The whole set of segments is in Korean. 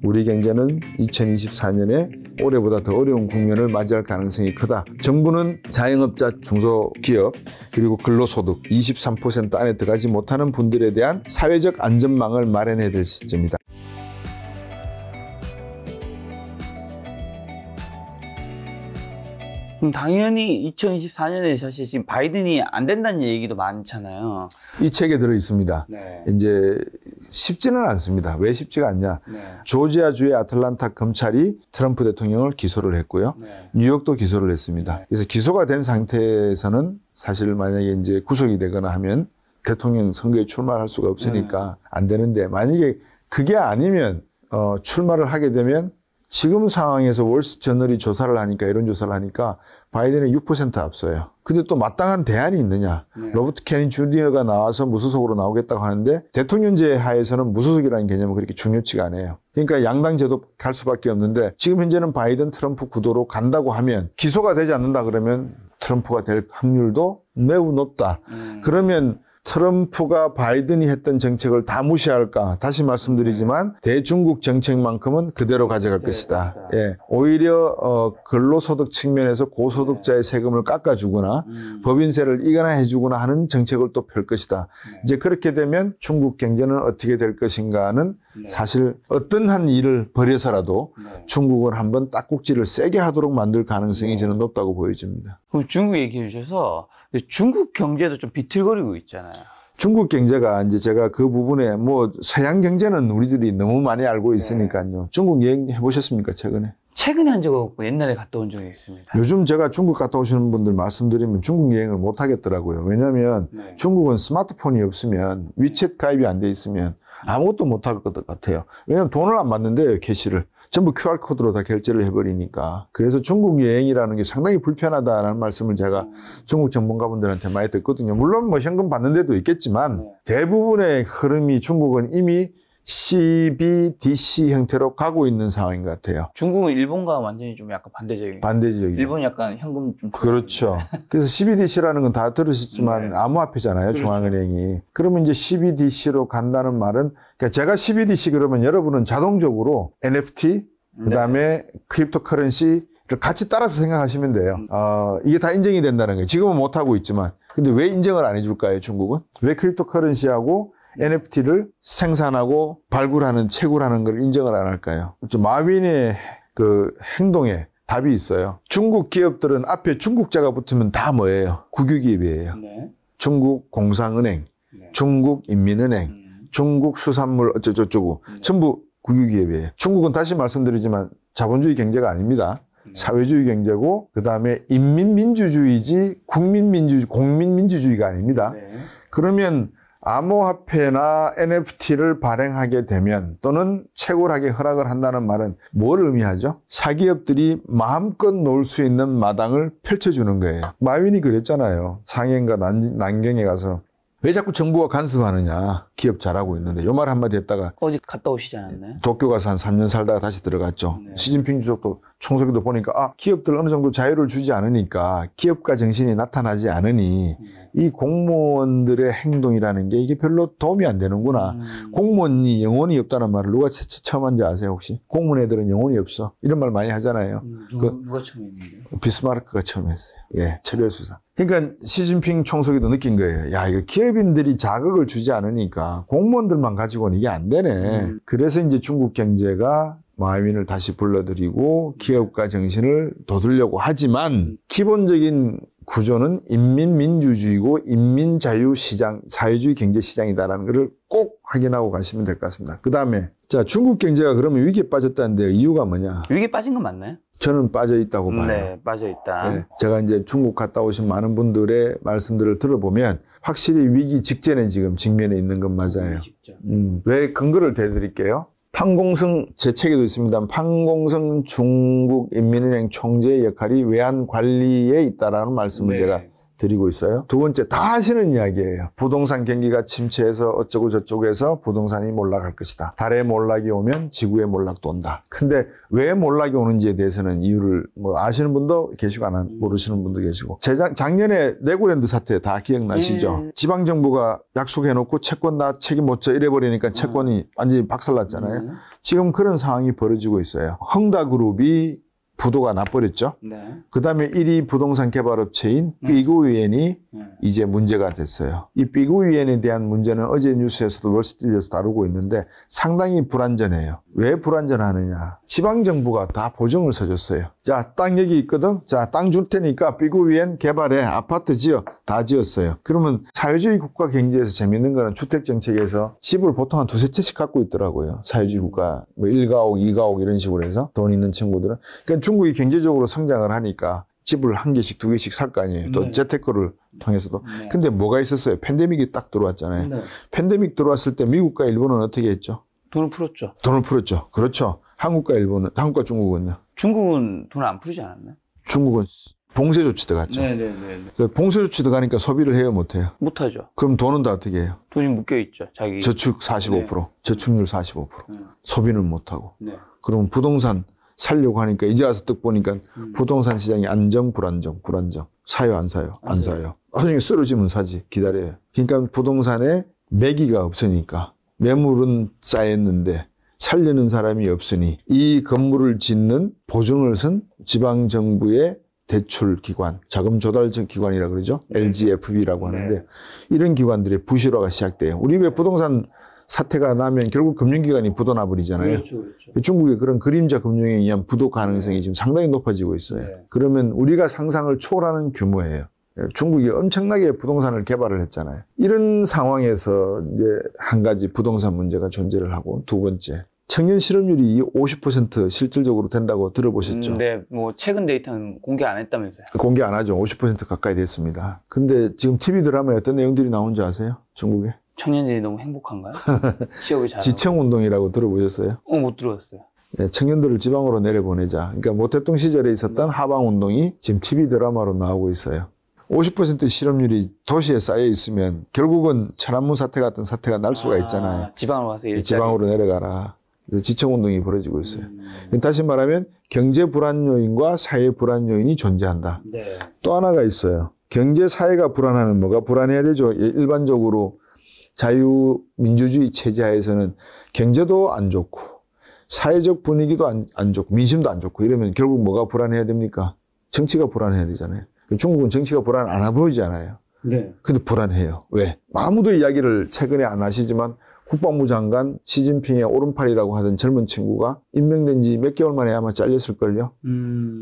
우리 경제는 2024년에 올해보다 더 어려운 국면을 맞이할 가능성이 크다. 정부는 자영업자, 중소기업 그리고 근로소득 23% 안에 들어가지 못하는 분들에 대한 사회적 안전망을 마련해야 될 시점이다. 당연히 2024년에 사실 지금 바이든이 안 된다는 얘기도 많잖아요. 이 책에 들어 있습니다. 네. 이제 쉽지는 않습니다. 왜 쉽지가 않냐? 네. 조지아주의 아틀란타 검찰이 트럼프 대통령을 기소를 했고요. 네. 뉴욕도 기소를 했습니다. 네. 그래서 기소가 된 상태에서는 사실 만약에 이제 구속이 되거나 하면 대통령 선거에 출마할 수가 없으니까 안 되는데, 만약에 그게 아니면 출마를 하게 되면 지금 상황에서 월스트저널이 조사를 하니까, 여론조사를 하니까 바이든이 6% 앞서요. 근데 또 마땅한 대안이 있느냐. 네. 로버트 케니 주니어가 나와서 무소속으로 나오겠다고 하는데, 대통령제 하에서는 무소속이라는 개념은 그렇게 중요치가 않아요. 그러니까 양당 제도 갈 수밖에 없는데, 지금 현재는 바이든 트럼프 구도로 간다고 하면, 기소가 되지 않는다 그러면 트럼프가 될 확률도 매우 높다. 그러면 트럼프가 바이든이 했던 정책을 다 무시할까? 다시 말씀드리지만 대중국 정책만큼은 그대로 가져갈 것이다. 예. 오히려 근로소득 측면에서 고소득자의 세금을 깎아주거나 법인세를 인하해주거나 하는 정책을 또 펼 것이다. 이제 그렇게 되면 중국 경제는 어떻게 될 것인가는 사실 어떤 한 일을 벌여서라도 중국은 한번 딱꼭지를 세게 하도록 만들 가능성이 저는 높다고 보여집니다. 그럼 중국 얘기해 주셔서 중국 경제도 좀 비틀거리고 있잖아요. 중국 경제가 이제 제가 그 부분에 뭐 서양 경제는 우리들이 너무 많이 알고 있으니까요. 중국 여행 해보셨습니까, 최근에? 최근에 한 적 없고 옛날에 갔다 온 적이 있습니다. 요즘 제가 중국 갔다 오시는 분들 말씀드리면 중국 여행을 못 하겠더라고요. 왜냐하면 중국은 스마트폰이 없으면, 위챗 가입이 안 돼 있으면 아무것도 못 할 것 같아요. 왜냐하면 돈을 안 받는데요, 캐시를. 전부 QR코드로 다 결제를 해버리니까. 그래서 중국 여행이라는 게 상당히 불편하다는 말씀을 제가 중국 전문가분들한테 많이 듣거든요. 물론 뭐 현금 받는 데도 있겠지만 대부분의 흐름이 중국은 이미 CBDC 형태로 가고 있는 상황인 것 같아요. 중국은 일본과 완전히 좀 약간 반대적이에요. 일본 약간 현금 좀. 그렇죠. 그래서 CBDC라는 건 다 들으셨지만 암호화폐잖아요. 그렇죠. 중앙은행이. 그러면 이제 CBDC로 간다는 말은, 그러니까 제가 CBDC 그러면 여러분은 자동적으로 NFT, 그다음에 크립토커런시를 같이 따라서 생각하시면 돼요. 이게 다 인정이 된다는 거예요. 지금은 못하고 있지만. 근데 왜 인정을 안 해줄까요, 중국은? 왜 크립토커런시하고 NFT를 생산하고 발굴하는, 채굴하는 걸 인정을 안 할까요? 마윈의 그 행동에 답이 있어요. 중국 기업들은 앞에 중국자가 붙으면 다 뭐예요? 국유기업이에요. 중국 공상은행, 중국 인민은행, 중국 수산물 어쩌고저쩌고 전부 국유기업이에요. 중국은 다시 말씀드리지만 자본주의 경제가 아닙니다. 사회주의 경제고, 그 다음에 인민민주주의지 공민민주주의가 아닙니다. 그러면 암호화폐나 NFT를 발행하게 되면, 또는 채굴하게 허락을 한다는 말은 뭘 의미하죠? 사기업들이 마음껏 놀 수 있는 마당을 펼쳐주는 거예요. 마윈이 그랬잖아요. 상해인가 난경에 가서 왜 자꾸 정부가 간섭하느냐. 기업 잘하고 있는데. 요 말 한마디 했다가 어디 갔다 오시지 않았나요? 도쿄 가서 한 3년 살다가 다시 들어갔죠. 시진핑 주석도 총서기도 보니까 기업들 어느 정도 자유를 주지 않으니까, 기업가 정신이 나타나지 않으니 이 공무원들의 행동이라는 게 이게 별로 도움이 안 되는구나. 공무원이 영혼이 없다는 말을 누가 처음 한지 아세요, 혹시? 공무원 애들은 영혼이 없어. 이런 말 많이 하잖아요. 누가 처음 했는데요? 비스마르크가 처음 했어요. 예, 철혈수사. 그러니까 시진핑 총서기도 느낀 거예요. 야, 이거 기업인들이 자극을 주지 않으니까 공무원들만 가지고는 이게 안 되네. 그래서 이제 중국 경제가 마윈을 다시 불러들이고 기업가 정신을 돋우려고 하지만, 기본적인 구조는 인민민주주의고 인민자유시장, 사회주의 경제시장이다라는 것을 꼭 확인하고 가시면 될 것 같습니다. 그 다음에 자, 중국 경제가 그러면 위기에 빠졌다는데 이유가 뭐냐? 위기에 빠진 건 맞나요? 저는 빠져 있다고 봐요. 네, 빠져 있다. 네, 제가 이제 중국 갔다 오신 많은 분들의 말씀들을 들어보면 확실히 위기 직전에 지금 직면해 있는 건 맞아요. 왜 근거를 대드릴게요. 판공성, 제 책에도 있습니다. 판공성 중국인민은행 총재의 역할이 외환 관리에 있다라는 말씀을 제가 드리고 있어요. 두 번째, 다 하시는 이야기예요. 부동산 경기가 침체해서 어쩌고 저쩌고해서 부동산이 몰락할 것이다. 달에 몰락이 오면 지구에 몰락도 온다. 근데 왜 몰락이 오는지에 대해서는 이유를 뭐 아시는 분도 계시고 모르시는 분도 계시고. 작년에 레고랜드 사태 다 기억나시죠? 지방정부가 약속해놓고 채권 나 책임 못 져 이래버리니까 채권이 완전히 박살났잖아요. 지금 그런 상황이 벌어지고 있어요. 헝다그룹이 부도가 나버렸죠. 네. 그 다음에 1위 부동산 개발업체인 비구위엔이 이제 문제가 됐어요. 이 비구위엔에 대한 문제는 어제 뉴스에서도 월스트리트에서 다루고 있는데 상당히 불안전해요. 왜 불안전하느냐. 지방정부가 다 보증을 서줬어요. 자, 땅 여기 있거든. 자, 땅 줄 테니까 비구위엔 개발해. 아파트 지어. 다 지었어요. 그러면 사회주의 국가 경제에서 재밌는 거는 주택정책에서 집을 보통 한 두세 채씩 갖고 있더라고요. 사회주의 국가. 뭐 1가옥, 2가옥 이런 식으로 해서 돈 있는 친구들은. 그러니까 중국이 경제적으로 성장을 하니까 집을 한 개씩 두 개씩 살 거 아니에요. 또 재테크를 통해서도. 근데 뭐가 있었어요? 팬데믹이 딱 들어왔잖아요. 팬데믹 들어왔을 때 미국과 일본은 어떻게 했죠? 돈을 풀었죠. 돈을 풀었죠. 그렇죠. 한국과 중국은요? 중국은 돈을 안 풀지 않았나요? 중국은 봉쇄 조치 들어갔죠. 네네네. 봉쇄 조치 들어가니까 소비를 해요, 못 해요? 못하죠. 그럼 돈은 다 어떻게 해요? 돈이 묶여 있죠. 자기 저축 45%, 저축률 45%. 소비는 못 하고. 네. 그럼 부동산 살려고 하니까 이제 와서 딱 보니까 부동산 시장이 안정, 불안정. 사요, 안 사요? 안 사요. 나중에 쓰러지면 사지. 기다려요. 그러니까 부동산에 매기가 없으니까 매물은 쌓였는데 살려는 사람이 없으니 이 건물을 짓는 보증을 쓴 지방정부의 대출기관, 자금 조달 기관이라고 그러죠. LGFB라고 하는데 이런 기관들의 부실화가 시작돼요. 우리 왜 부동산 사태가 나면 결국 금융기관이 부도나 버리잖아요. 그렇죠. 중국의 그런 그림자 금융에 의한 부도 가능성이 지금 상당히 높아지고 있어요. 그러면 우리가 상상을 초월하는 규모예요. 중국이 엄청나게 부동산을 개발을 했잖아요. 이런 상황에서 이제 한 가지 부동산 문제가 존재를 하고 두 번째, 청년 실업률이 50% 실질적으로 된다고 들어보셨죠? 네, 뭐 최근 데이터는 공개 안 했다면서요? 공개 안 하죠. 50% 가까이 됐습니다. 근데 지금 TV 드라마에 어떤 내용들이 나온지 아세요? 중국에? 청년들이 너무 행복한가요? 취업을 잘하고. 지청운동이라고 들어보셨어요? 못 들어봤어요. 네, 청년들을 지방으로 내려보내자. 그러니까 모택동 시절에 있었던 하방운동이 지금 TV 드라마로 나오고 있어요. 50% 실업률이 도시에 쌓여 있으면 결국은 천안문 사태 같은 사태가 날 수가 있잖아요. 지방으로 와서 지방으로 내려가라. 지청운동이 벌어지고 있어요. 다시 말하면 경제 불안 요인과 사회 불안 요인이 존재한다. 네. 또 하나가 있어요. 경제 사회가 불안하면 뭐가 불안해야 되죠? 일반적으로 자유민주주의 체제하에서는 경제도 안 좋고 사회적 분위기도 안 좋고 민심도 안 좋고 이러면 결국 뭐가 불안해야 됩니까? 정치가 불안해야 되잖아요. 중국은 정치가 불안 안 보이잖아요. 네. 근데 불안해요. 왜? 아무도 이야기를 최근에 안 하시지만 국방부 장관 시진핑의 오른팔이라고 하던 젊은 친구가 임명된 지 몇 개월 만에 아마 잘렸을걸요.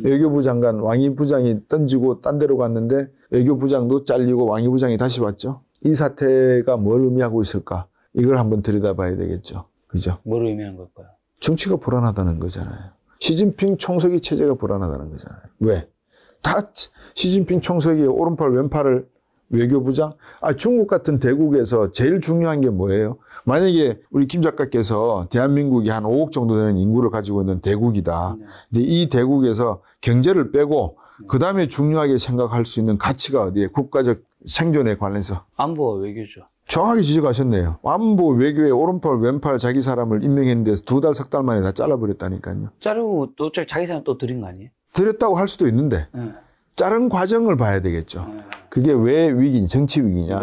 외교부 장관 왕이 부장이 던지고 딴 데로 갔는데 외교부장도 잘리고 왕이 부장이 다시 왔죠. 이 사태가 뭘 의미하고 있을까? 이걸 한번 들여다봐야 되겠죠. 그죠? 뭘 의미하는 걸까요? 정치가 불안하다는 거잖아요. 시진핑 총석이 체제가 불안하다는 거잖아요. 왜? 다 시진핑 총석이 오른팔 왼팔을 외교부장? 중국 같은 대국에서 제일 중요한 게 뭐예요? 만약에 우리 김 작가께서 대한민국이 한 5억 정도 되는 인구를 가지고 있는 대국이다. 근데 이 대국에서 경제를 빼고 그 다음에 중요하게 생각할 수 있는 가치가 어디에? 국가적 생존에 관해서. 안보와 외교죠. 정확히 지적하셨네요. 안보 외교에 오른팔 왼팔 자기 사람을 임명했는데 2달 석 달 만에 다 잘라버렸다니까요. 자르고 또 자기 사람 또 들인 거 아니에요? 드렸다고 할 수도 있는데 자른 과정을 봐야 되겠죠. 그게 왜 위기냐, 정치 위기냐.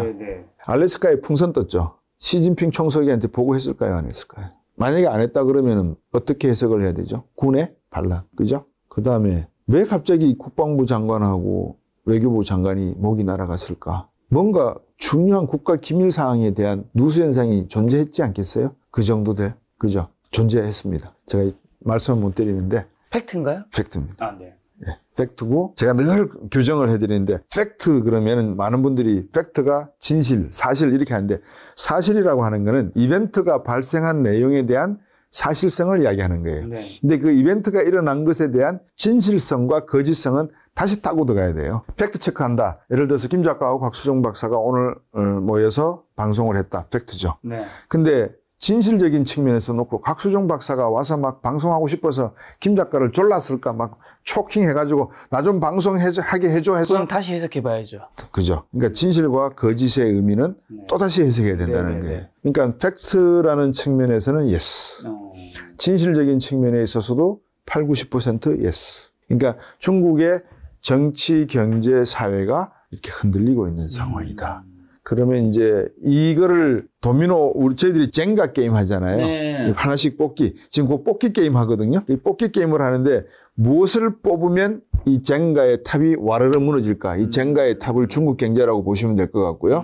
알래스카에 풍선 떴죠. 시진핑 총석이한테 보고했을까요, 안 했을까요? 만약에 안 했다 그러면 어떻게 해석을 해야 되죠? 군의 반란, 그죠? 그 다음에 왜 갑자기 국방부 장관하고 외교부 장관이 목이 날아갔을까? 뭔가 중요한 국가 기밀 사항에 대한 누수 현상이 존재했지 않겠어요? 그 정도 돼, 그죠? 존재했습니다. 제가 말씀을 못 드리는데 팩트인가요? 팩트입니다. 네. 네, 팩트고 제가 늘 규정을 해드리는데 팩트 그러면은 많은 분들이 팩트가 진실, 사실 이렇게 하는데 사실이라고 하는 거는 이벤트가 발생한 내용에 대한 사실성을 이야기하는 거예요. 네. 근데 그 이벤트가 일어난 것에 대한 진실성과 거짓성은 다시 따고 들어가야 돼요. 팩트 체크한다. 예를 들어서 김 작가하고 곽수정 박사가 오늘 모여서 방송을 했다. 팩트죠. 네. 근데 진실적인 측면에서 놓고 곽수종 박사가 와서 막 방송하고 싶어서 김 작가를 졸랐을까 막 초킹해가지고 나 좀 방송하게 해줘 해서 그럼 다시 해석해봐야죠. 그죠. 그러니까 진실과 거짓의 의미는 또다시 해석해야 된다는 거예요. 그러니까 팩트라는 측면에서는 yes. 진실적인 측면에 있어서도 8, 90% yes. 그러니까 중국의 정치, 경제, 사회가 이렇게 흔들리고 있는 상황이다. 그러면 이제 이거를 도미노 저희들이 젠가 게임 하잖아요. 네. 하나씩 뽑기. 지금 그 뽑기 게임 하거든요. 이 뽑기 게임을 하는데 무엇을 뽑으면 이 젠가의 탑이 와르르 무너질까? 이 젠가의 탑을 중국 경제라고 보시면 될 것 같고요.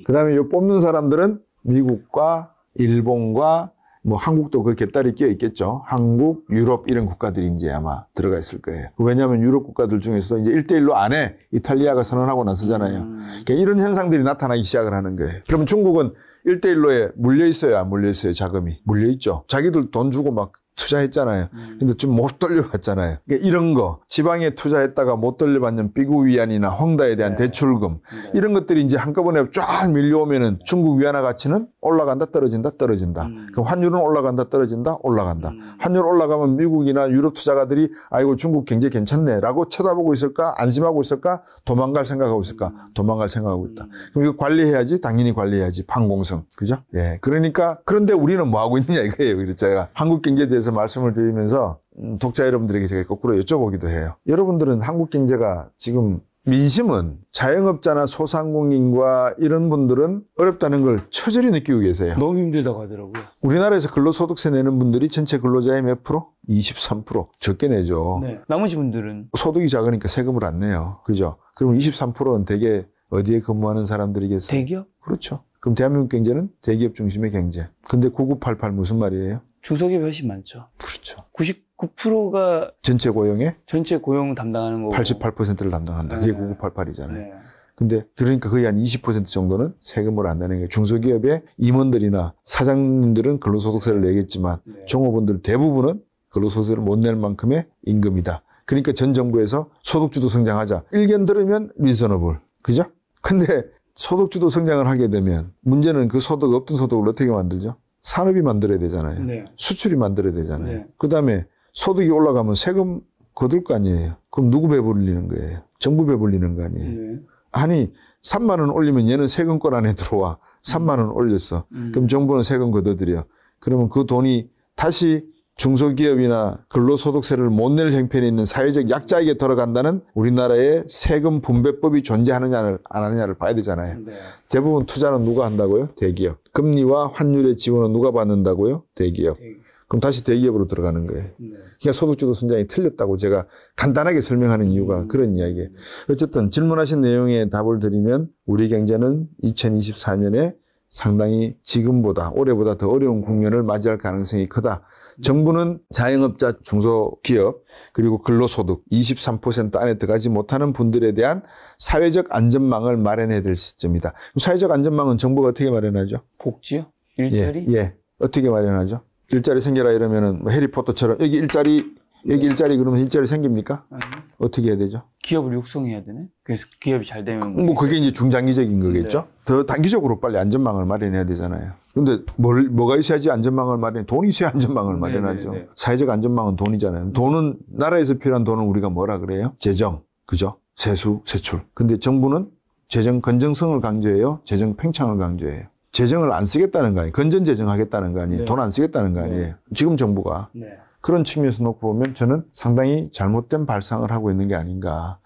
그다음에 이 뽑는 사람들은 미국과 일본과 뭐 한국도 그 곁다리 끼어 있겠죠. 한국, 유럽 이런 국가들이 이제 아마 들어가 있을 거예요. 왜냐하면 유럽 국가들 중에서 이제 1대1로 안 해. 이탈리아가 선언하고 나서잖아요. 그러니까 이런 현상들이 나타나기 시작을 하는 거예요. 그러면 중국은 1대1로에 물려 있어요, 안 물려 있어요, 자금이? 물려 있죠. 자기들 돈 주고 막 투자했잖아요. 근데 좀 못 돌려받잖아요. 그러니까 이런 거, 지방에 투자했다가 못 돌려받는 비구 위안이나 헝다에 대한 대출금, 이런 것들이 이제 한꺼번에 쫙 밀려오면은 중국 위안화 가치는 올라간다, 떨어진다, 떨어진다. 그럼 환율은 올라간다, 떨어진다, 올라간다. 환율 올라가면 미국이나 유럽 투자가들이 아이고 중국 경제 괜찮네 라고 쳐다보고 있을까? 안심하고 있을까? 도망갈 생각하고 있을까? 도망갈 생각하고 있다. 그럼 이거 관리해야지, 당연히 관리해야지. 판공성. 그죠? 예. 그러니까, 그런데 우리는 뭐 하고 있느냐 이거예요. 그래서 제가 한국 경제에 대해서 말씀을 드리면서 독자 여러분들에게 제가 거꾸로 여쭤보기도 해요. 여러분들은 한국 경제가 지금 민심은 자영업자나 소상공인과 이런 분들은 어렵다는 걸 처절히 느끼고 계세요. 너무 힘들다고 하더라고요. 우리나라에서 근로소득세 내는 분들이 전체 근로자의 몇 프로? 23% 적게 내죠. 네. 나머지 분들은 소득이 작으니까 세금을 안 내요. 그죠? 그럼 23%는 대개 어디에 근무하는 사람들이겠어요? 대기업? 그렇죠. 그럼 대한민국 경제는 대기업 중심의 경제. 근데 9988 무슨 말이에요? 중소기업이 훨씬 많죠. 그렇죠. 99%가 전체 고용의 전체 고용 담당하는 거고 88%를 담당한다. 그게 9988이잖아요. 네. 근데 그러니까 거의 한 20% 정도는 세금을 안 내는 거예요. 중소기업의 임원들이나 사장님들은 근로소득세를 내겠지만 종업원들 대부분은 근로소득세를 못 낼 만큼의 임금이다. 그러니까 전 정부에서 소득주도 성장하자. 일견 들으면 리저너블. 그죠? 근데 소득주도 성장을 하게 되면 문제는 그 소득 없던 소득을 어떻게 만들죠? 산업이 만들어야 되잖아요. 네. 수출이 만들어야 되잖아요. 네. 그다음에 소득이 올라가면 세금 거둘 거 아니에요. 그럼 누구 배불리는 거예요? 정부 배불리는 거 아니에요. 네. 아니 3만 원 올리면 얘는 세금권 안에 들어와. 3만 원 올렸어. 그럼 정부는 세금 걷어들여. 그러면 그 돈이 다시 중소기업이나 근로소득세를 못 낼 형편에 있는 사회적 약자에게 돌아간다는 우리나라의 세금 분배법이 존재하느냐를 안 하느냐를 봐야 되잖아요. 네. 대부분 투자는 누가 한다고요? 대기업. 금리와 환율의 지원은 누가 받는다고요? 대기업. 그럼 다시 대기업으로 들어가는 거예요. 네. 그러니까 소득주도 성장이 틀렸다고 제가 간단하게 설명하는 이유가 그런 이야기예요. 어쨌든 질문하신 내용에 답을 드리면 우리 경제는 2024년에 상당히 지금보다 올해보다 더 어려운 국면을 맞이할 가능성이 크다. 정부는 자영업자, 중소기업 그리고 근로소득 23% 안에 들어가지 못하는 분들에 대한 사회적 안전망을 마련해야 될 시점이다. 사회적 안전망은 정부가 어떻게 마련하죠? 복지요? 일자리? 예. 어떻게 마련하죠? 일자리 생겨라 이러면은 뭐 해리포터처럼 여기 일자리 그러면 일자리 생깁니까? 아니요. 어떻게 해야 되죠? 기업을 육성해야 되네. 그래서 기업이 잘 되면 뭐 그게 이제 중장기적인 거겠죠? 네. 더 단기적으로 빨리 안전망을 마련해야 되잖아요. 근데 뭐가 있어야지 안전망을 마련해? 돈이 있어야 안전망을 마련하죠. 네. 사회적 안전망은 돈이잖아요. 돈은 나라에서 필요한 돈은 우리가 뭐라 그래요? 재정, 그죠? 세수, 세출. 근데 정부는 재정 건전성을 강조해요? 재정 팽창을 강조해요? 재정을 안 쓰겠다는 거 아니에요? 건전 재정 하겠다는 거 아니에요? 네. 돈 안 쓰겠다는 거 아니에요? 네. 지금 정부가. 네. 그런 측면에서 놓고 보면 저는 상당히 잘못된 발상을 하고 있는 게 아닌가.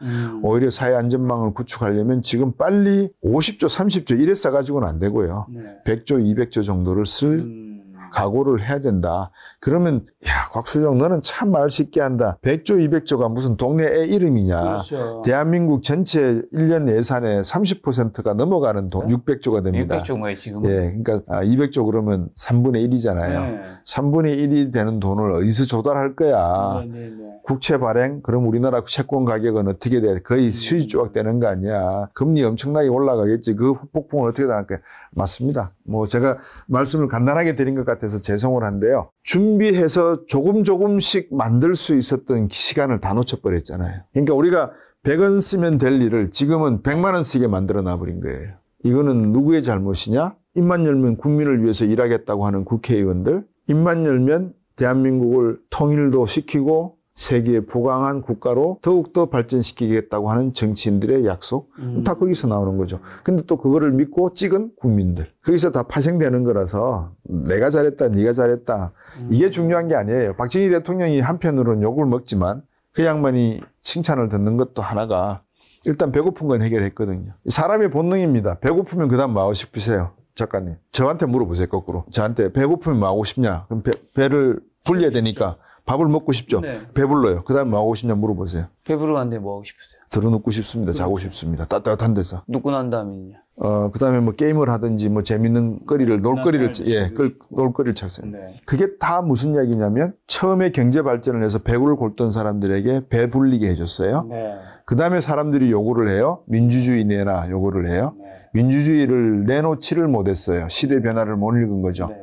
오히려 사회 안전망을 구축하려면 지금 빨리 50조, 30조 이래 써가지고는 안 되고요. 네. 100조, 200조 정도를 쓸 각오를 해야 된다. 그러면 야 곽수정 너는 참 말 쉽게 한다. 100조, 200조가 무슨 동네 애 이름이냐. 그렇죠. 대한민국 전체 1년 예산의 30%가 넘어가는 돈 600조가 됩니다. 600조인가요 지금? 예, 그러니까 200조 그러면 3분의 1이잖아요. 네. 3분의 1이 되는 돈을 어디서 조달할 거야. 네. 국채 발행? 그럼 우리나라 채권 가격은 어떻게 돼? 거의 수지 조각되는 거 아니야. 금리 엄청나게 올라가겠지. 그 후폭풍을 어떻게 당할 거야? 맞습니다. 뭐 제가 말씀을 간단하게 드린 것 같아서 죄송을 한데요. 준비해서 조금씩 만들 수 있었던 시간을 다 놓쳐버렸잖아요. 그러니까 우리가 100원 쓰면 될 일을 지금은 100만 원 쓰게 만들어 놔버린 거예요. 이거는 누구의 잘못이냐? 입만 열면 국민을 위해서 일하겠다고 하는 국회의원들, 입만 열면 대한민국을 통일도 시키고 세계에 부강한 국가로 더욱더 발전시키겠다고 하는 정치인들의 약속, 다 거기서 나오는 거죠. 근데 또 그거를 믿고 찍은 국민들. 거기서 다 파생되는 거라서 내가 잘했다, 네가 잘했다. 이게 중요한 게 아니에요. 박정희 대통령이 한편으로는 욕을 먹지만 그 양반이 칭찬을 듣는 것도 하나가 일단 배고픈 건 해결했거든요. 사람의 본능입니다. 배고프면 그 다음 뭐 하고 싶으세요? 작가님. 저한테 물어보세요, 거꾸로. 저한테 배고프면 뭐 하고 싶냐? 그럼 배를 불려야 되니까 밥을 먹고 싶죠? 네. 배불러요. 그 다음 뭐 하고 싶냐 물어보세요. 배부르는데 뭐 하고 싶으세요? 들어눕고 싶습니다. 자고 싶습니다. 따뜻한 데서. 눕고 난 다음에는요? 그 다음에 뭐 게임을 하든지 뭐 재밌는 놀거리를 찾습니다. 네. 그게 다 무슨 이야기냐면 처음에 경제 발전을 해서 배구를 골던 사람들에게 배 불리게 해줬어요. 네. 그 다음에 사람들이 요구를 해요. 민주주의 내라 요구를 해요. 네. 민주주의를 내놓지를 못했어요. 시대 변화를 못 읽은 거죠. 네.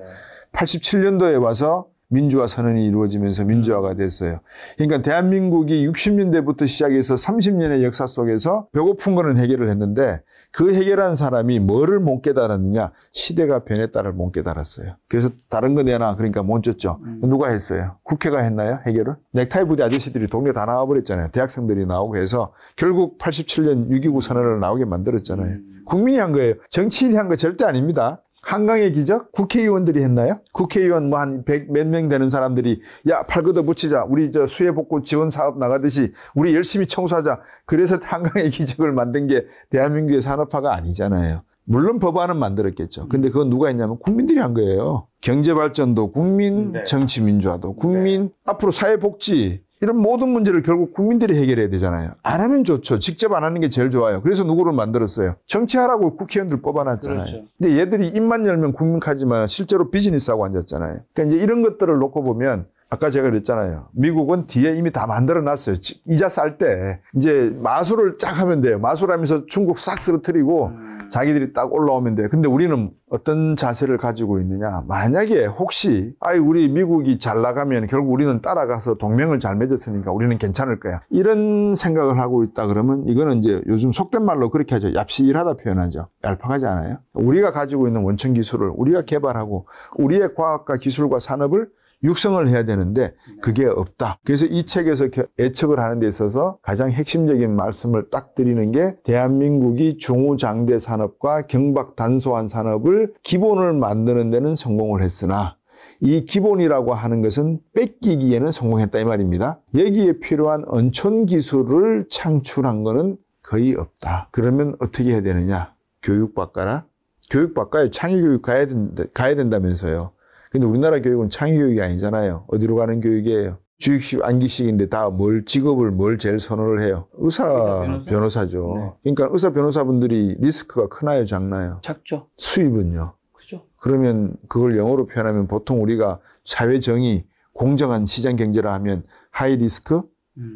87년도에 와서 민주화 선언이 이루어지면서 민주화가 됐어요. 그러니까 대한민국이 60년대부터 시작해서 30년의 역사 속에서 배고픈 거는 해결을 했는데 그 해결한 사람이 뭐를 못 깨달았느냐? 시대가 변했다를 못 깨달았어요. 그래서 다른 거 내놔. 그러니까 못 줬죠. 누가 했어요? 국회가 했나요? 해결을? 넥타이 부대 아저씨들이 동네 다 나와버렸잖아요. 대학생들이 나오고 해서 결국 87년 6.29 선언을 나오게 만들었잖아요. 국민이 한 거예요. 정치인이 한 거 절대 아닙니다. 한강의 기적? 국회의원들이 했나요? 국회의원 뭐 한 100 몇 명 되는 사람들이 야, 팔 걷어 붙이자. 우리 저 수해복구 지원 사업 나가듯이 우리 열심히 청소하자. 그래서 한강의 기적을 만든 게 대한민국의 산업화가 아니잖아요. 물론 법안은 만들었겠죠. 근데 그건 누가 했냐면 국민들이 한 거예요. 경제발전도 국민, 네. 정치민주화도 국민, 앞으로 사회복지 이런 모든 문제를 결국 국민들이 해결해야 되잖아요. 안 하면 좋죠. 직접 안 하는 게 제일 좋아요. 그래서 누구를 만들었어요? 정치하라고 국회의원들 뽑아놨잖아요. 그렇죠. 근데 얘들이 입만 열면 국민카지만 실제로 비즈니스하고 앉았잖아요. 그러니까 이제 이런 것들을 놓고 보면 아까 제가 그랬잖아요. 미국은 뒤에 이미 다 만들어놨어요. 이자 쌀 때 이제 마술을 쫙 하면 돼요. 마술하면서 중국 싹 쓰러뜨리고 자기들이 딱 올라오면 돼요. 근데 우리는 어떤 자세를 가지고 있느냐. 만약에 혹시 우리 미국이 잘 나가면 결국 우리는 따라가서 동맹을 잘 맺었으니까 우리는 괜찮을 거야. 이런 생각을 하고 있다 그러면 이거는 이제 요즘 속된 말로 그렇게 하죠. 얍시일하다 표현하죠. 얄팍하지 않아요? 우리가 가지고 있는 원천 기술을 우리가 개발하고 우리의 과학과 기술과 산업을 육성을 해야 되는데 그게 없다. 그래서 이 책에서 예측을 하는 데 있어서 가장 핵심적인 말씀을 딱 드리는 게 대한민국이 중후장대 산업과 경박단소한 산업을 기본을 만드는 데는 성공을 했으나 이 기본이라고 하는 것은 뺏기기에는 성공했다 이 말입니다. 여기에 필요한 언촌 기술을 창출한 거는 거의 없다. 그러면 어떻게 해야 되느냐? 교육 바꿔라? 교육 바꿔요. 창의교육 가야 된다면서요. 근데 우리나라 교육은 창의교육이 아니잖아요. 어디로 가는 교육이에요? 주입식, 안기식인데 다 직업을 뭘 제일 선호를 해요? 의사, 변호사죠. 네. 그러니까 의사, 변호사분들이 리스크가 크나요, 작나요? 작죠. 수입은요? 그죠. 그러면 그걸 영어로 표현하면 보통 우리가 사회정의, 공정한 시장 경제라 하면 하이 리스크,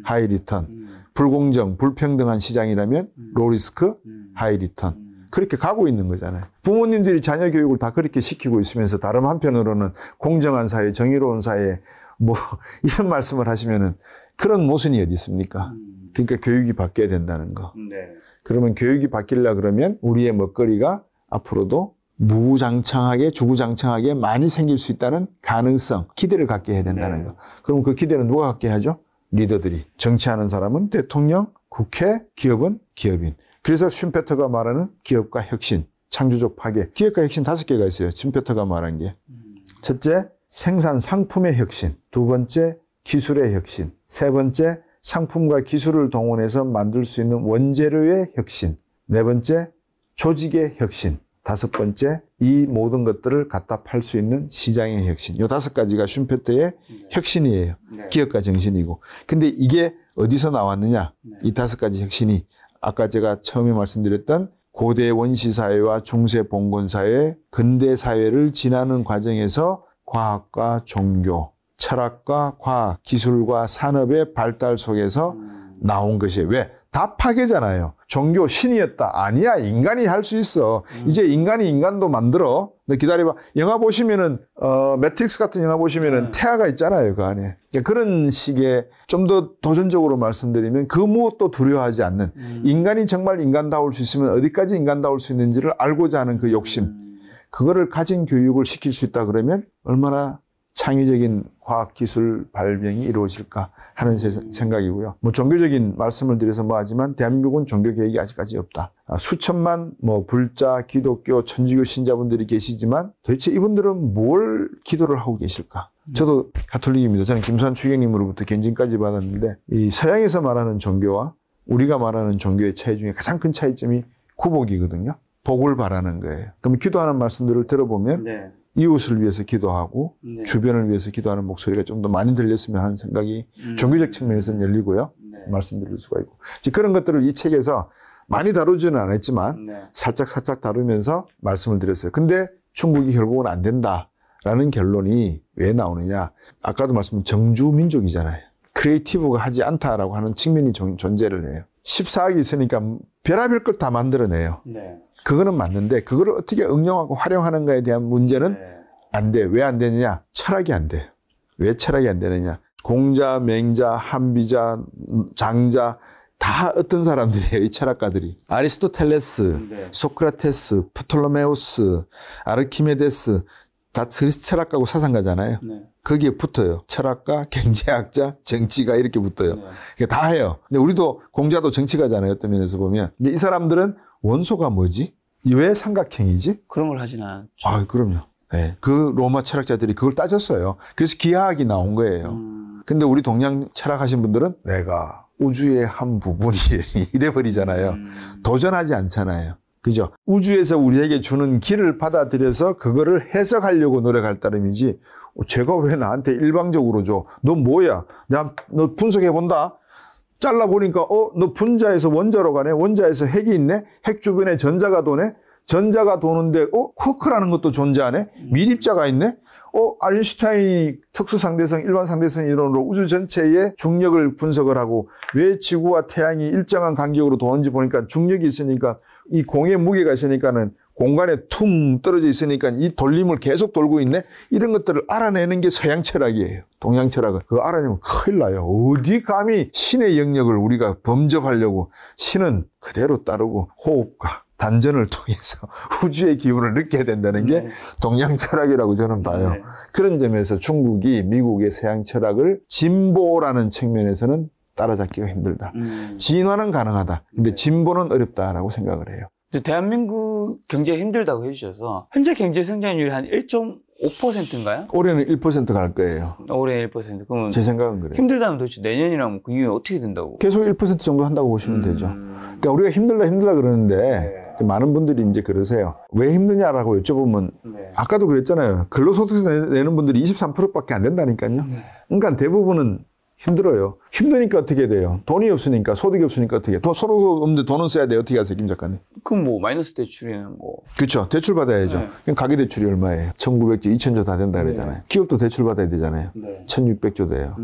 하이 리턴. 불공정, 불평등한 시장이라면 로 리스크, 하이 리턴. 그렇게 가고 있는 거잖아요. 부모님들이 자녀 교육을 다 그렇게 시키고 있으면서 다른 한편으로는 공정한 사회, 정의로운 사회 뭐 이런 말씀을 하시면은 그런 모순이 어디 있습니까? 그러니까 교육이 바뀌어야 된다는 거. 네. 그러면 교육이 바뀌려 그러면 우리의 먹거리가 앞으로도 무장창하게 주구장창하게 많이 생길 수 있다는 가능성, 기대를 갖게 해야 된다는 거. 그럼 그 기대는 누가 갖게 하죠? 리더들이. 정치하는 사람은 대통령, 국회, 기업은 기업인. 그래서 슈페터가 말하는 기업과 혁신, 창조적 파괴. 기업과 혁신 5개가 있어요. 슈페터가 말한 게. 첫째, 생산 상품의 혁신. 두 번째, 기술의 혁신. 세 번째, 상품과 기술을 동원해서 만들 수 있는 원재료의 혁신. 네 번째, 조직의 혁신. 다섯 번째, 이 모든 것들을 갖다 팔 수 있는 시장의 혁신. 요 5가지가 슈페터의 혁신이에요. 기업가 정신이고. 근데 이게 어디서 나왔느냐? 이 5가지 혁신이 아까 제가 처음에 말씀드렸던 고대 원시사회와 중세 봉건사회, 근대사회를 지나는 과정에서 과학과 종교, 철학과 과학, 기술과 산업의 발달 속에서 나온 것이에요. 왜? 다 파괴잖아요. 종교 신이었다. 아니야. 인간이 할 수 있어. 이제 인간이 인간도 만들어. 너 기다려봐. 영화 보시면은 매트릭스 같은 영화 보시면은 태아가 있잖아요. 그 안에. 그러니까 그런 식의 좀 더 도전적으로 말씀드리면 그 무엇도 두려워하지 않는 인간이 정말 인간다울 수 있으면 어디까지 인간다울 수 있는지를 알고자 하는 그 욕심. 그거를 가진 교육을 시킬 수 있다 그러면 얼마나 창의적인 과학기술 발명이 이루어질까 하는 생각이고요. 뭐 종교적인 말씀을 드려서 뭐 하지만 대한민국은 종교 개혁이 아직까지 없다. 수천만 뭐 불자, 기독교, 천주교 신자분들이 계시지만 도대체 이분들은 뭘 기도를 하고 계실까? 저도 가톨릭입니다. 저는 김수환 추경님으로부터 견진까지 받았는데 이 서양에서 말하는 종교와 우리가 말하는 종교의 차이 중에 가장 큰 차이점이 구복이거든요. 복을 바라는 거예요. 그럼 기도하는 말씀들을 들어보면 네. 이웃을 위해서 기도하고 네. 주변을 위해서 기도하는 목소리가 좀 더 많이 들렸으면 하는 생각이 종교적 측면에서는 열리고요. 네. 말씀드릴 수가 있고. 그런 것들을 이 책에서 많이 다루지는 않았지만 네. 살짝 다루면서 말씀을 드렸어요. 근데 중국이 결국은 안 된다라는 결론이 왜 나오느냐. 아까도 말씀드린 정주민족이잖아요. 크리에이티브가 하지 않다라고 하는 측면이 존재를 해요. 14억이 있으니까 별의별 걸 다 만들어내요. 네. 그거는 맞는데 그거를 어떻게 응용하고 활용하는가에 대한 문제는 네. 안 돼. 왜 안 되느냐? 철학이 안 돼요. 왜 철학이 안 되느냐? 공자, 맹자, 한비자, 장자 다 어떤 사람들이에요? 이 철학가들이. 아리스토텔레스, 네. 소크라테스, 프톨로메우스, 아르키메데스 다 그리스 철학가고 사상가잖아요. 네. 거기에 붙어요. 철학가, 경제학자, 정치가 이렇게 붙어요. 네. 그러니까 다 해요. 근데 우리도 공자도 정치가잖아요. 어떤 면에서 보면. 근데 이 사람들은 원소가 뭐지? 왜 삼각형이지? 그런 걸 하진 않죠. 아, 그럼요. 네. 그 로마 철학자들이 그걸 따졌어요. 그래서 기하학이 나온 거예요. 근데 우리 동양 철학하신 분들은 내가 우주의 한 부분이 이래버리잖아요. 도전하지 않잖아요. 그죠? 우주에서 우리에게 주는 길을 받아들여서 그거를 해석하려고 노력할 따름이지 제가 왜 나한테 일방적으로 줘? 너 뭐야? 너 분석해본다? 잘라보니까 너 분자에서 원자로 가네? 원자에서 핵이 있네? 핵 주변에 전자가 도네? 전자가 도는데 쿼크라는 것도 존재하네? 미립자가 있네? 아인슈타인이 특수상대성, 일반상대성 이론으로 우주 전체의 중력을 분석을 하고 왜 지구와 태양이 일정한 간격으로 도는지 보니까 중력이 있으니까 이 공의 무게가 있으니까는 공간에 퉁 떨어져 있으니까 이 돌림을 계속 돌고 있네? 이런 것들을 알아내는 게 서양 철학이에요. 동양 철학은. 그거 알아내면 큰일 나요. 어디 감히 신의 영역을 우리가 범접하려고 신은 그대로 따르고 호흡과 단전을 통해서 우주의 기운을 느껴야 된다는 게 동양 철학이라고 저는 봐요. 네. 그런 점에서 중국이 미국의 서양 철학을 진보라는 측면에서는 따라잡기가 힘들다. 진화는 가능하다. 근데 진보는 어렵다라고 생각을 해요. 대한민국 경제가 힘들다고 해주셔서 현재 경제 성장률이 한 1.5%인가요? 올해는 1% 갈 거예요. 올해 1%. 그러면 제 생각은 그래요. 힘들다면 도대체 내년이랑 그 이후에 어떻게 된다고? 계속 1% 정도 한다고 보시면 되죠. 그러니까 우리가 힘들다 그러는데 많은 분들이 이제 그러세요. 왜 힘드냐라고 여쭤보면 아까도 그랬잖아요. 근로소득세 내는 분들이 23%밖에 안 된다니까요. 그러니까 대부분은 힘들어요. 힘드니까 어떻게 돼요? 돈이 없으니까, 소득이 없으니까 어떻게 해요? 소득 없는데 돈은 써야 돼. 어떻게 하세요, 김 작가님? 그럼 뭐 마이너스 대출이나 뭐. 그렇죠. 대출 받아야죠. 네. 그럼 가계대출이 얼마예요? 1900조, 2000조 다 된다 그러잖아요. 기업도 대출 받아야 되잖아요. 네. 1600조 돼요.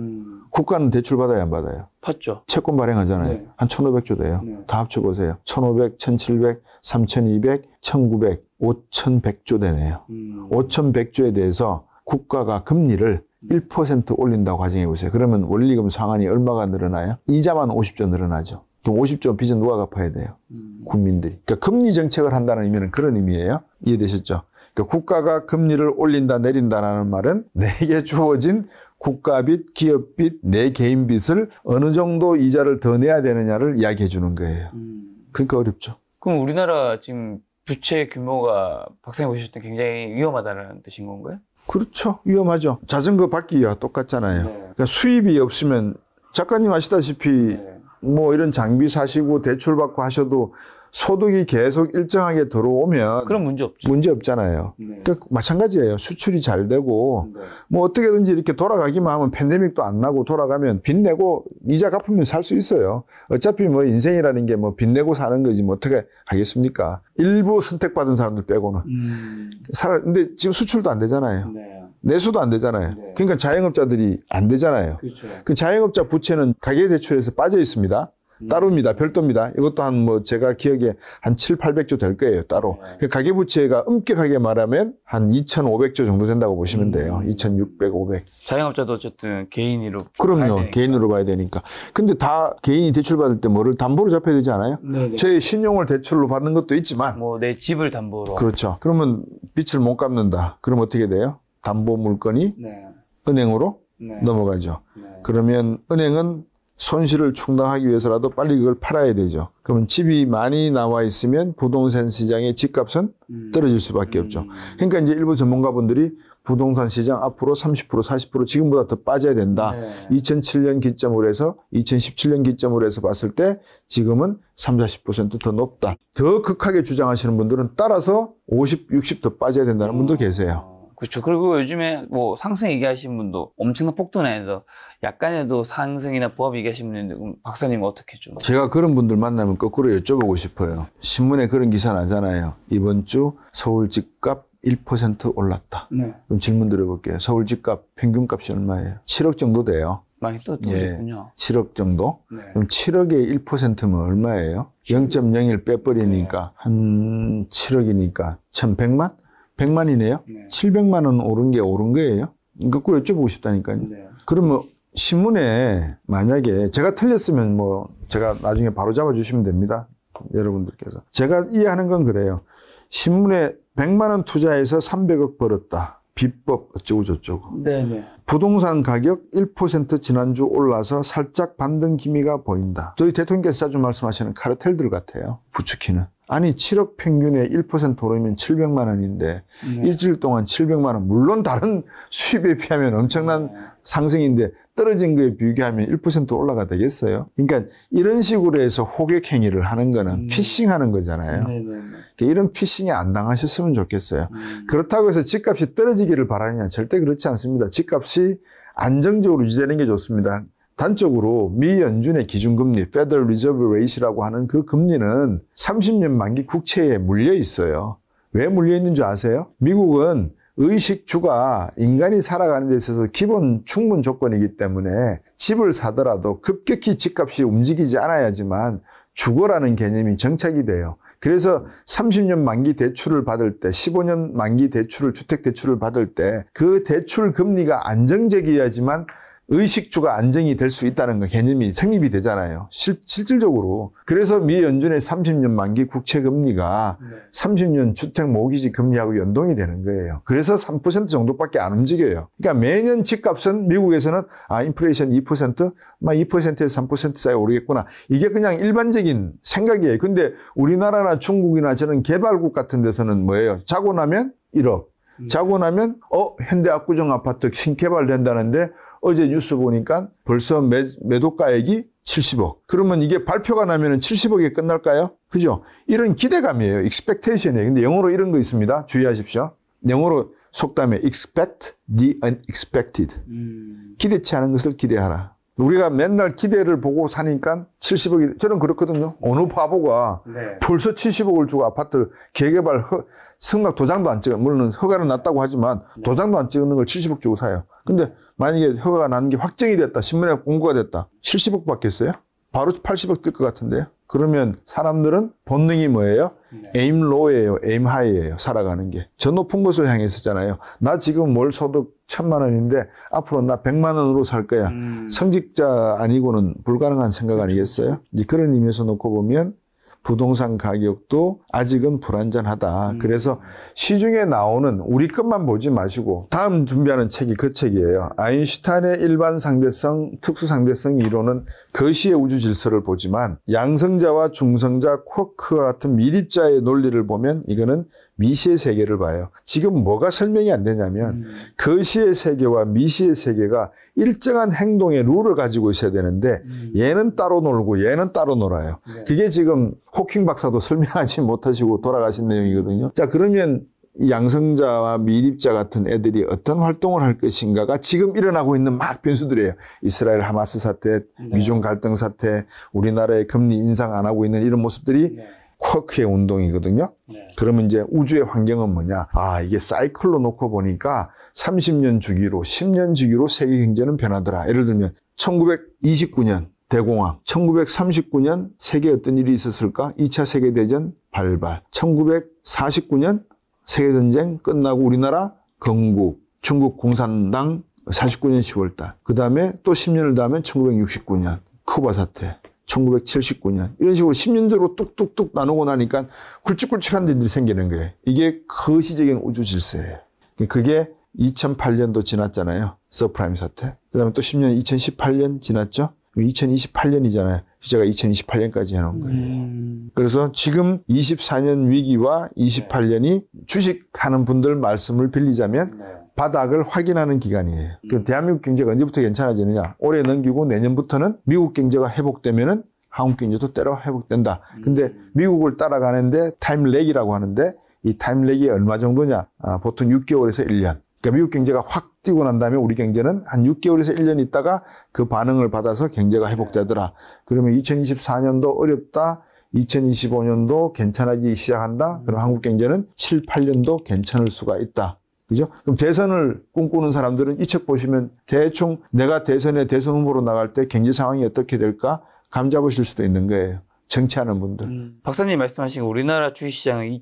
국가는 대출 받아야 안 받아요? 받죠. 채권 발행하잖아요. 네. 한 1500조 돼요. 네. 다 합쳐보세요. 1500, 1700, 3200, 1900, 5100조 되네요. 5100조에 대해서 국가가 금리를 1% 올린다고 가정해보세요. 그러면 원리금 상환이 얼마가 늘어나요? 이자만 50조 늘어나죠. 그럼 50조 빚은 누가 갚아야 돼요? 국민들이. 그러니까 금리 정책을 한다는 의미는 그런 의미예요. 이해되셨죠? 그러니까 국가가 금리를 올린다 내린다라는 말은 내게 주어진 국가빚, 기업빚, 내 개인 빚을 어느 정도 이자를 더 내야 되느냐를 이야기해 주는 거예요. 그러니까 어렵죠. 그럼 우리나라 지금 부채 규모가 박사님 보셨을 때 굉장히 위험하다는 뜻인 건가요? 그렇죠. 위험하죠. 자전거 바퀴와 똑같잖아요. 네. 그러니까 수입이 없으면 작가님 아시다시피 뭐 이런 장비 사시고 대출 받고 하셔도 소득이 계속 일정하게 들어오면 그럼 문제 없죠. 문제 없잖아요. 네. 그러니까 마찬가지예요. 수출이 잘 되고 네. 뭐 어떻게든지 이렇게 돌아가기만 하면 팬데믹도 안 나고 돌아가면 빚 내고 이자 갚으면 살 수 있어요. 어차피 뭐 인생이라는 게 뭐 빚 내고 사는 거지 뭐 어떻게 하겠습니까? 일부 선택받은 사람들 빼고는. 근데 지금 수출도 안 되잖아요. 네. 내수도 안 되잖아요. 그러니까 자영업자들이 안 되잖아요. 그렇죠. 그 자영업자 부채는 가계대출에서 빠져 있습니다. 따로입니다. 별도입니다. 이것도 한 뭐 제가 기억에 한 7, 800조 될 거예요. 따로. 가계부채가 엄격하게 말하면 한 2,500조 정도 된다고 보시면 돼요. 2,600, 500. 자영업자도 어쨌든 개인으로. 그럼요. 개인으로 봐야 되니까. 근데 다 개인이 대출받을 때 뭐를 담보로 잡혀야 되지 않아요? 네네. 제 신용을 대출로 받는 것도 있지만. 뭐 내 집을 담보로. 그렇죠. 그러면 빚을 못 갚는다. 그럼 어떻게 돼요? 담보 물건이 네. 은행으로 네. 넘어가죠. 네. 그러면 은행은 손실을 충당하기 위해서라도 빨리 그걸 팔아야 되죠. 그러면 집이 많이 나와 있으면 부동산 시장의 집값은 떨어질 수밖에 없죠. 그러니까 이제 일부 전문가분들이 부동산 시장 앞으로 30%, 40% 지금보다 더 빠져야 된다. 네. 2007년 기점으로 해서 2017년 기점으로 해서 봤을 때 지금은 30, 40% 더 높다. 더 극하게 주장하시는 분들은 따라서 50, 60 더 빠져야 된다는 분도 계세요. 그렇죠. 그리고 요즘에 뭐 상승 얘기하시는 분도 엄청난 폭등은 아니죠. 약간에도 상승이나 부합 얘기하시는 분인데 그럼 박사님은 어떻게 좀? 제가 그런 분들 만나면 거꾸로 여쭤보고 싶어요. 신문에 그런 기사 나잖아요. 이번 주 서울 집값 1% 올랐다. 네. 그럼 질문 드려볼게요. 서울 집값 평균값이 얼마예요? 7억 정도 돼요. 많이 떨어졌군요. 7억 정도? 네. 그럼 7억에 1%면 얼마예요? 0.01 빼버리니까 한 7억이니까 1,100만? 100만이네요? 네. 700만 원 오른 게 옳은 거예요? 거꾸로 여쭤보고 싶다니까요. 네. 그러면 신문에 만약에 제가 틀렸으면 뭐 제가 나중에 바로 잡아주시면 됩니다. 여러분들께서. 제가 이해하는 건 그래요. 신문에 100만 원 투자해서 300억 벌었다. 비법 어쩌고 저쩌고. 네네. 부동산 가격 1% 지난주 올라서 살짝 반등 기미가 보인다. 저희 대통령께서 자주 말씀하시는 카르텔들 같아요. 부추기는. 아니 7억 평균에 1% 오르면 700만 원인데 일주일 동안 700만 원. 물론 다른 수입에 비하면 엄청난 상승인데 떨어진 거에 비교하면 1% 올라가 되겠어요? 그러니까 이런 식으로 해서 호객 행위를 하는 거는 피싱하는 거잖아요. 그러니까 이런 피싱에 안 당하셨으면 좋겠어요. 그렇다고 해서 집값이 떨어지기를 바라느냐? 절대 그렇지 않습니다. 집값이 안정적으로 유지되는 게 좋습니다. 단적으로 미 연준의 기준금리, Federal Reserve Rate라고 하는 그 금리는 30년 만기 국채에 물려 있어요. 왜 물려 있는 줄 아세요? 미국은 의식주가 인간이 살아가는 데 있어서 기본 충분 조건이기 때문에 집을 사더라도 급격히 집값이 움직이지 않아야지만 주거라는 개념이 정착이 돼요. 그래서 30년 만기 대출을 받을 때, 15년 만기 대출을, 주택대출을 받을 때 그 대출 금리가 안정적이어야지만 의식주가 안정이 될 수 있다는 거 개념이 성립이 되잖아요. 실질적으로. 그래서 미 연준의 30년 만기 국채 금리가 30년 주택 모기지 금리하고 연동이 되는 거예요. 그래서 3% 정도밖에 안 움직여요. 그러니까 매년 집값은 미국에서는 인플레이션 2%, 막 2%에서 3% 사이 오르겠구나. 이게 그냥 일반적인 생각이에요. 근데 우리나라나 중국이나 저는 개발국 같은 데서는 뭐예요? 자고 나면 1억. 자고 나면 현대압구정 아파트 신개발된다는데 어제 뉴스 보니까 벌써 매도가액이 70억. 그러면 이게 발표가 나면 70억에 끝날까요? 그죠? 이런 기대감이에요. expectation이에요. 근데 영어로 이런 거 있습니다. 주의하십시오. 영어로 속담에 expect the unexpected. 기대치 않은 것을 기대하라. 우리가 맨날 기대를 보고 사니까 70억이, 저는 그렇거든요. 어느 바보가 벌써 70억을 주고 아파트 개개발 승낙 도장도 안 찍어. 물론 허가는 났다고 하지만 도장도 안 찍는 걸 70억 주고 사요. 근데 만약에 허가가 나는 게 확정이 됐다. 신문에 공고가 됐다. 70억 받겠어요? 바로 80억 뜰 것 같은데요? 그러면 사람들은 본능이 뭐예요? aim low예요. aim high예요. 살아가는 게. 저 높은 곳을 향했었잖아요. 나 지금 월 소득 1,000만 원인데 앞으로 나 100만 원으로 살 거야. 성직자 아니고는 불가능한 생각 아니겠어요? 이제 그런 의미에서 놓고 보면 부동산 가격도 아직은 불안전하다. 그래서 시중에 나오는 우리 것만 보지 마시고 다음 준비하는 책이 그 책이에요. 아인슈타인의 일반 상대성, 특수 상대성 이론은 거시의 우주 질서를 보지만 양성자와 중성자, 쿼크와 같은 미립자의 논리를 보면 이거는 미시의 세계를 봐요. 지금 뭐가 설명이 안 되냐면 거시의 세계와 미시의 세계가 일정한 행동의 룰을 가지고 있어야 되는데 얘는 따로 놀고 얘는 따로 놀아요. 그게 지금 호킹 박사도 설명하지 못하시고 돌아가신 내용이거든요. 자, 그러면 양성자와 미립자 같은 애들이 어떤 활동을 할 것인가가 지금 일어나고 있는 막 변수들이에요. 이스라엘 하마스 사태, 미중 갈등 사태, 우리나라의 금리 인상 안 하고 있는 이런 모습들이 쿼크의 운동이거든요. 그러면 이제 우주의 환경은 뭐냐? 이게 사이클로 놓고 보니까 30년 주기로, 10년 주기로 세계 경제는 변하더라. 예를 들면 1929년 대공황. 1939년 세계에 어떤 일이 있었을까? 2차 세계대전 발발. 1949년 세계전쟁 끝나고 우리나라 건국. 중국 공산당 49년 10월달. 그 다음에 또 10년을 더 하면 1969년 쿠바 사태. 1979년. 이런 식으로 10년대로 뚝뚝뚝 나누고 나니까 굵직굵직한 일들이 생기는 거예요. 이게 거시적인 우주 질서예요. 그게 2008년도 지났잖아요. 서프라임 사태. 그 다음에 또 10년, 2018년 지났죠. 2028년이잖아요. 제가 2028년까지 해놓은 거예요. 그래서 지금 24년 위기와 28년이 주식하는 분들 말씀을 빌리자면 바닥을 확인하는 기간이에요. 그 대한민국 경제가 언제부터 괜찮아지느냐. 올해 넘기고 내년부터는 미국 경제가 회복되면은 한국 경제도 때로 회복된다. 근데 미국을 따라가는데 타임렉이라고 하는데 이 타임렉이 얼마 정도냐. 보통 6개월에서 1년. 그러니까 미국 경제가 확 뛰고 난 다음에 우리 경제는 한 6개월에서 1년 있다가 그 반응을 받아서 경제가 회복되더라. 그러면 2024년도 어렵다. 2025년도 괜찮아지기 시작한다. 그럼 한국 경제는 7, 8년도 괜찮을 수가 있다. 그죠? 그럼 대선을 꿈꾸는 사람들은 이 책 보시면 대충 내가 대선 후보로 나갈 때 경제 상황이 어떻게 될까 감 잡으실 수도 있는 거예요. 정치하는 분들. 박사님 말씀하신 우리나라 주식시장은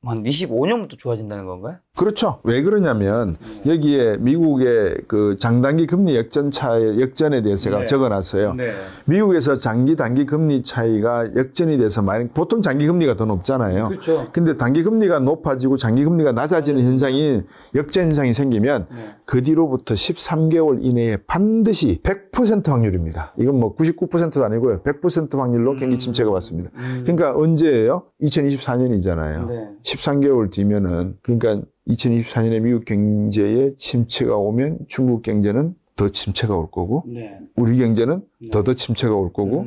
2025년부터 좋아진다는 건가요? 그렇죠. 왜 그러냐면 여기에 미국의 그 장단기 금리 역전에 대해서 제가 적어놨어요. 미국에서 장기 단기 금리 차이가 역전이 돼서 보통 장기 금리가 더 높잖아요. 그렇죠. 근데 단기 금리가 높아지고 장기 금리가 낮아지는 현상이 역전 현상이 생기면 그 뒤로부터 13개월 이내에 반드시 100% 확률입니다. 이건 뭐 99%도 아니고요. 100% 확률로 경기 침체가 왔습니다. 그러니까 언제예요? 2024년이잖아요. 13개월 뒤면은 그러니까 2024년에 미국 경제에 침체가 오면 중국 경제는 더 침체가 올 거고 우리 경제는 더 침체가 올 거고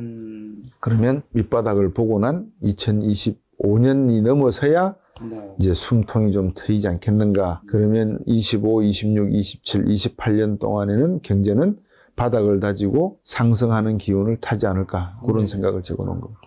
그러면 밑바닥을 보고 난 2025년이 넘어서야 이제 숨통이 좀 트이지 않겠는가. 그러면 25, 26, 27, 28년 동안에는 경제는 바닥을 다지고 상승하는 기운을 타지 않을까. 그런 생각을 적어놓은 겁니다.